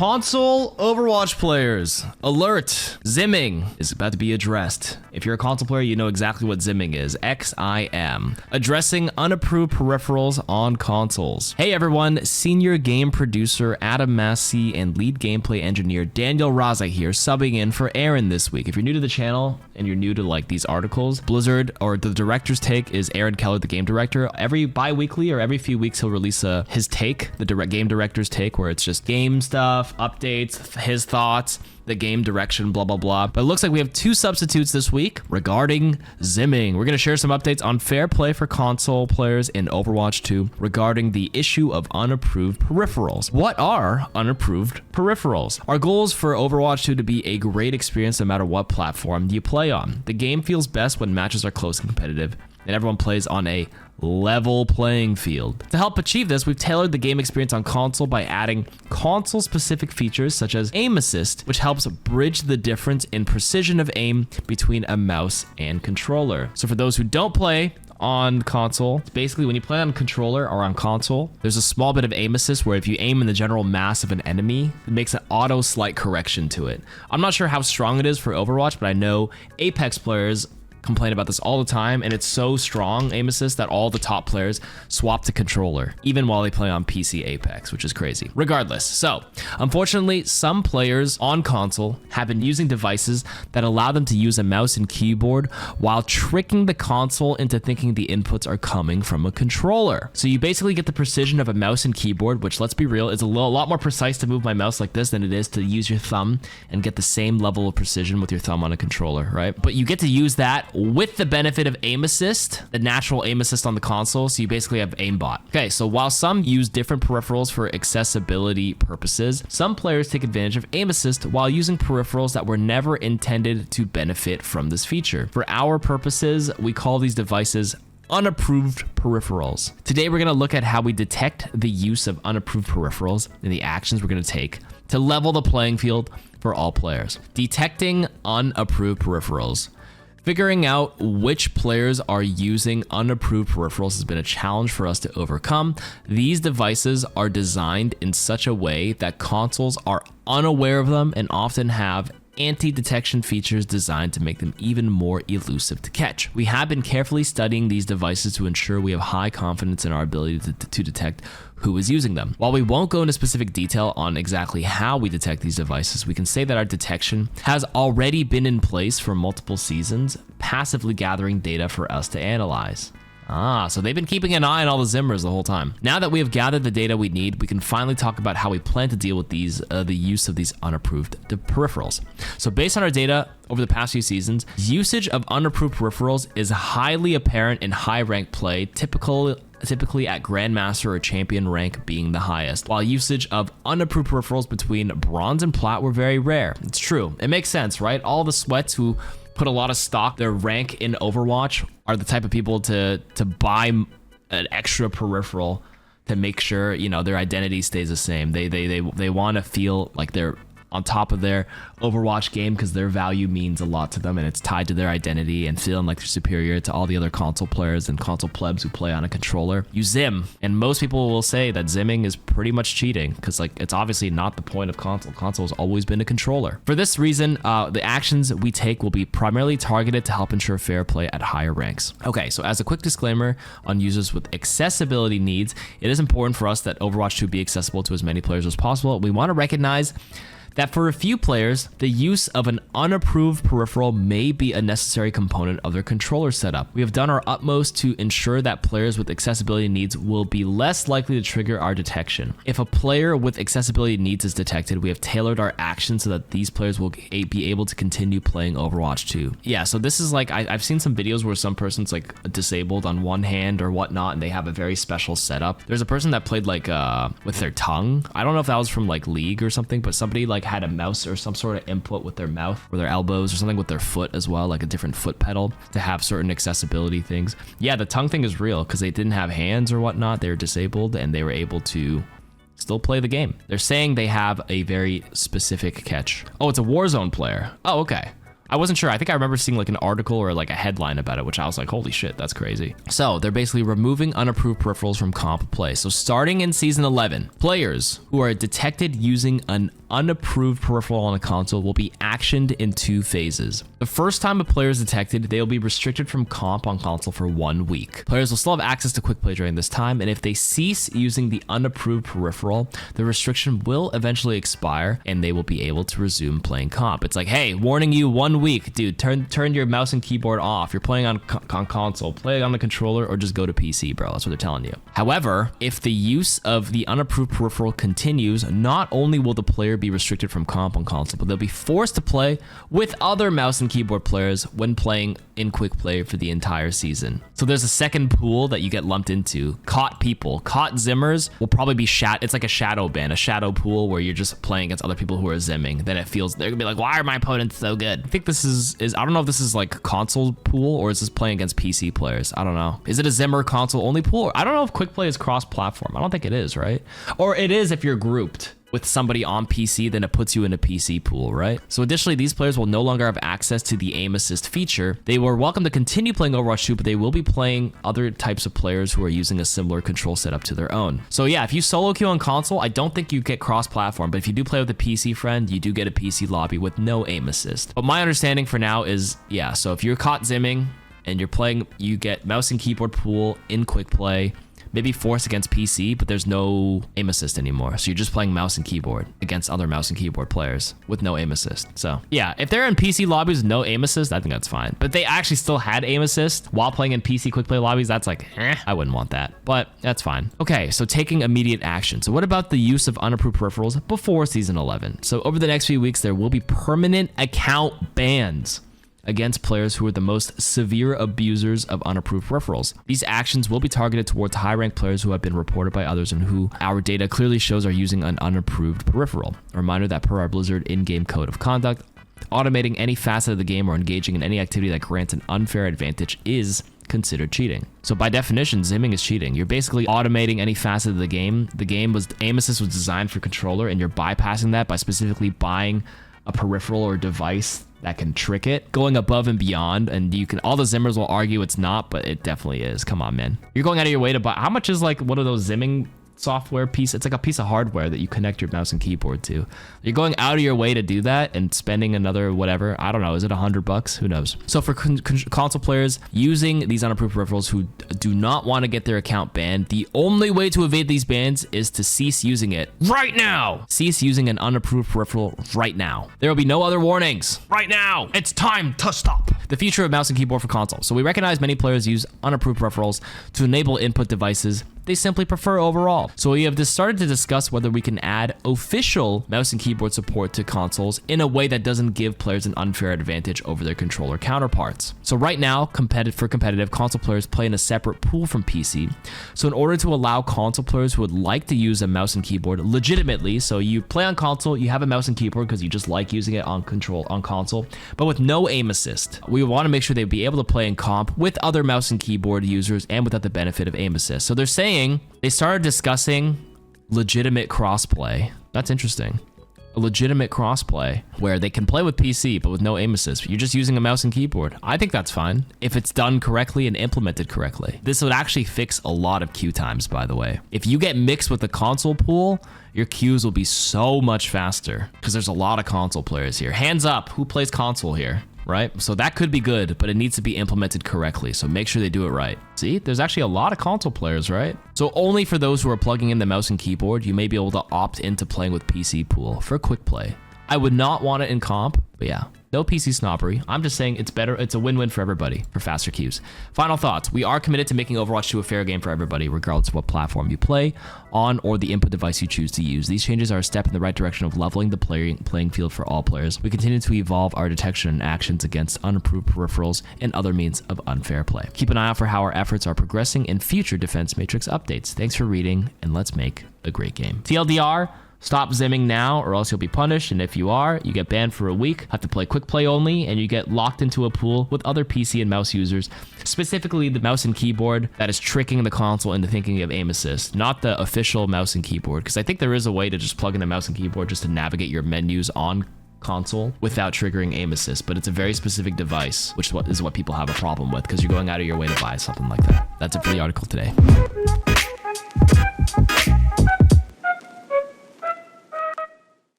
Console Overwatch players, alert! Ximming is about to be addressed. If you're a console player, you know exactly what Ximming is. XIM. Addressing unapproved peripherals on consoles. Hey everyone, senior game producer Adam Massey and lead gameplay engineer Daniel Raza here, subbing in for Aaron this week. If you're new to the channel and you're new to like these articles, Blizzard or the director's take is Aaron Keller, the game director. Every bi-weekly or every few weeks he'll release his take, the game director's take, where it's just game stuff, updates, his thoughts, the game direction, blah, blah, blah. But it looks like we have two substitutes this week regarding Ximming. We're going to share some updates on fair play for console players in Overwatch 2 regarding the issue of unapproved peripherals. What are unapproved peripherals? Our goal is for Overwatch 2 to be a great experience no matter what platform you play on. The game feels best when matches are close and competitive, and everyone plays on a level playing field. To help achieve this, we've tailored the game experience on console by adding console-specific features such as aim assist, which helps bridge the difference in precision of aim between a mouse and controller. So for those who don't play on console, basically when you play on controller or on console, there's a small bit of aim assist where if you aim in the general mass of an enemy, it makes an auto slight correction to it. I'm not sure how strong it is for Overwatch, but I know Apex players complain about this all the time, and it's so strong, aim assist, that all the top players swap to controller, even while they play on PC Apex, which is crazy. Regardless, so unfortunately, some players on console have been using devices that allow them to use a mouse and keyboard while tricking the console into thinking the inputs are coming from a controller. So you basically get the precision of a mouse and keyboard, which, let's be real, is a lot more precise to move my mouse like this than it is to use your thumb and get the same level of precision with your thumb on a controller, right? But you get to use that with the benefit of aim assist, the natural aim assist on the console, so you basically have aimbot. Okay, so while some use different peripherals for accessibility purposes, some players take advantage of aim assist while using peripherals that were never intended to benefit from this feature. For our purposes, we call these devices unapproved peripherals. Today, we're gonna look at how we detect the use of unapproved peripherals and the actions we're gonna take to level the playing field for all players. Detecting unapproved peripherals. Figuring out which players are using unapproved peripherals has been a challenge for us to overcome. These devices are designed in such a way that consoles are unaware of them and often have anti-detection features designed to make them even more elusive to catch. We have been carefully studying these devices to ensure we have high confidence in our ability to detect who is using them. While we won't go into specific detail on exactly how we detect these devices, we can say that our detection has already been in place for multiple seasons, passively gathering data for us to analyze. So they've been keeping an eye on all the Ximmers the whole time. Now that we have gathered the data we need, we can finally talk about how we plan to deal with these, the use of these unapproved peripherals. So based on our data over the past few seasons, usage of unapproved peripherals is highly apparent in high rank play, typically at Grandmaster or Champion rank being the highest, while usage of unapproved peripherals between Bronze and Plat were very rare. It's true. It makes sense, right? All the sweats who put a lot of stock, their rank in Overwatch, are the type of people to buy an extra peripheral to make sure, you know, their identity stays the same. They want to feel like they're on top of their Overwatch game because their value means a lot to them and it's tied to their identity, and feeling like they're superior to all the other console players and console plebs who play on a controller. You Xim, and most people will say that Ximming is pretty much cheating because like it's obviously not the point of console. Console has always been a controller. For this reason, the actions we take will be primarily targeted to help ensure fair play at higher ranks. Okay, so as a quick disclaimer on users with accessibility needs, it is important for us that Overwatch 2 be accessible to as many players as possible. We want to recognize that for a few players, the use of an unapproved peripheral may be a necessary component of their controller setup. We have done our utmost to ensure that players with accessibility needs will be less likely to trigger our detection. If a player with accessibility needs is detected, we have tailored our actions so that these players will be able to continue playing Overwatch 2. Yeah, so this is like, I've seen some videos where some person's like disabled on one hand or whatnot, and they have a very special setup. There's a person that played like with their tongue. I don't know if that was from like League or something, but somebody like had a mouse or some sort of input with their mouth or their elbows or something with their foot as well, like a different foot pedal to have certain accessibility things. Yeah, the tongue thing is real because they didn't have hands or whatnot. They were disabled and they were able to still play the game. They're saying they have a very specific catch. Oh, it's a Warzone player. Oh, okay. I wasn't sure. I think I remember seeing like an article or like a headline about it, which I was like, holy shit, that's crazy. So they're basically removing unapproved peripherals from comp play. So starting in season 11, players who are detected using an unapproved peripheral on a console will be actioned in 2 phases. The first time a player is detected, they will be restricted from comp on console for 1 week. Players will still have access to quick play during this time, and if they cease using the unapproved peripheral, the restriction will eventually expire and they will be able to resume playing comp. It's like, hey, warning you, 1 week, dude, turn your mouse and keyboard off. You're playing on console, play on the controller, or just go to PC, bro. That's what they're telling you. However, if the use of the unapproved peripheral continues, not only will the player be restricted from comp on console, but they'll be forced to play with other mouse and keyboard players when playing in quick play for the entire season. So there's a second pool that you get lumped into. Caught people. Caught Ximmers will probably be it's like a shadow ban, a shadow pool where you're just playing against other people who are zimming. Then it feels, they're gonna be like, why are my opponents so good? I think this is I don't know if this is like console pool or is this playing against PC players? I don't know. Is it a Zimmer console only pool? I don't know if quick play is cross-platform. I don't think it is, right? Or it is if you're grouped with somebody on PC, then it puts you in a PC pool, right? So additionally, these players will no longer have access to the aim assist feature. They were welcome to continue playing Overwatch 2, but they will be playing other types of players who are using a similar control setup to their own. So yeah, if you solo queue on console, I don't think you get cross-platform, but if you do play with a PC friend, you do get a PC lobby with no aim assist. But my understanding for now is, yeah, so if you're caught zimming and you're playing, you get mouse and keyboard pool in quick play, maybe force against PC, but there's no aim assist anymore. So you're just playing mouse and keyboard against other mouse and keyboard players with no aim assist. So yeah, if they're in PC lobbies with no aim assist, I think that's fine. But if they actually still had aim assist while playing in PC quick play lobbies, that's like, I wouldn't want that, but that's fine. Okay, so taking immediate action. So what about the use of unapproved peripherals before season 11? So over the next few weeks, there will be permanent account bans against players who are the most severe abusers of unapproved peripherals. These actions will be targeted towards high-ranked players who have been reported by others and who our data clearly shows are using an unapproved peripheral. A reminder that per our Blizzard in-game code of conduct, automating any facet of the game or engaging in any activity that grants an unfair advantage is considered cheating. So by definition, zimming is cheating. You're basically automating any facet of the game. Aim assist was designed for controller, and you're bypassing that by specifically buying a peripheral or device that can trick it, going above and beyond. And you can, all the Zimmers will argue it's not, but it definitely is. Come on, man. You're going out of your way to buy, how much is like one of those zimming software piece? It's like a piece of hardware that you connect your mouse and keyboard to. You're going out of your way to do that and spending another whatever, I don't know, is it $100? Who knows? So for console players using these unapproved peripherals who do not want to get their account banned, the only way to evade these bans is to cease using it right now. Cease using an unapproved peripheral right now. There will be no other warnings. Right now, it's time to stop. The future of mouse and keyboard for console. So we recognize many players use unapproved peripherals to enable input devices they simply prefer overall. So we have just started to discuss whether we can add official mouse and keyboard support to consoles in a way that doesn't give players an unfair advantage over their controller counterparts. So right now, for competitive, console players play in a separate pool from PC. So in order to allow console players who would like to use a mouse and keyboard legitimately, so you play on console, you have a mouse and keyboard because you just like using it on console, but with no aim assist. We want to make sure they'd be able to play in comp with other mouse and keyboard users and without the benefit of aim assist. So they're saying they started discussing legitimate crossplay. That's interesting. A legitimate crossplay where they can play with PC but with no aim assist. You're just using a mouse and keyboard. I think that's fine if it's done correctly and implemented correctly. This would actually fix a lot of queue times, by the way. If you get mixed with the console pool, your queues will be so much faster because there's a lot of console players here. Hands up, who plays console here? Right? So that could be good, but it needs to be implemented correctly. So make sure they do it right. See, there's actually a lot of console players, right? So only for those who are plugging in the mouse and keyboard, you may be able to opt into playing with PC pool for quick play. I would not want it in comp, but yeah, no PC snobbery. I'm just saying it's better. It's a win-win for everybody for faster queues. Final thoughts. We are committed to making Overwatch 2 a fair game for everybody, regardless of what platform you play on or the input device you choose to use. These changes are a step in the right direction of leveling the playing field for all players. We continue to evolve our detection and actions against unapproved peripherals and other means of unfair play. Keep an eye out for how our efforts are progressing in future Defense Matrix updates. Thanks for reading, and let's make a great game. TLDR, stop zimming now or else you'll be punished, and if you are, you get banned for a week, have to play quick play only, and you get locked into a pool with other PC and mouse users, specifically the mouse and keyboard that is tricking the console into thinking of aim assist, not the official mouse and keyboard, because I think there is a way to just plug in a mouse and keyboard just to navigate your menus on console without triggering aim assist, but it's a very specific device, which is what people have a problem with because you're going out of your way to buy something like that. That's it for the article today.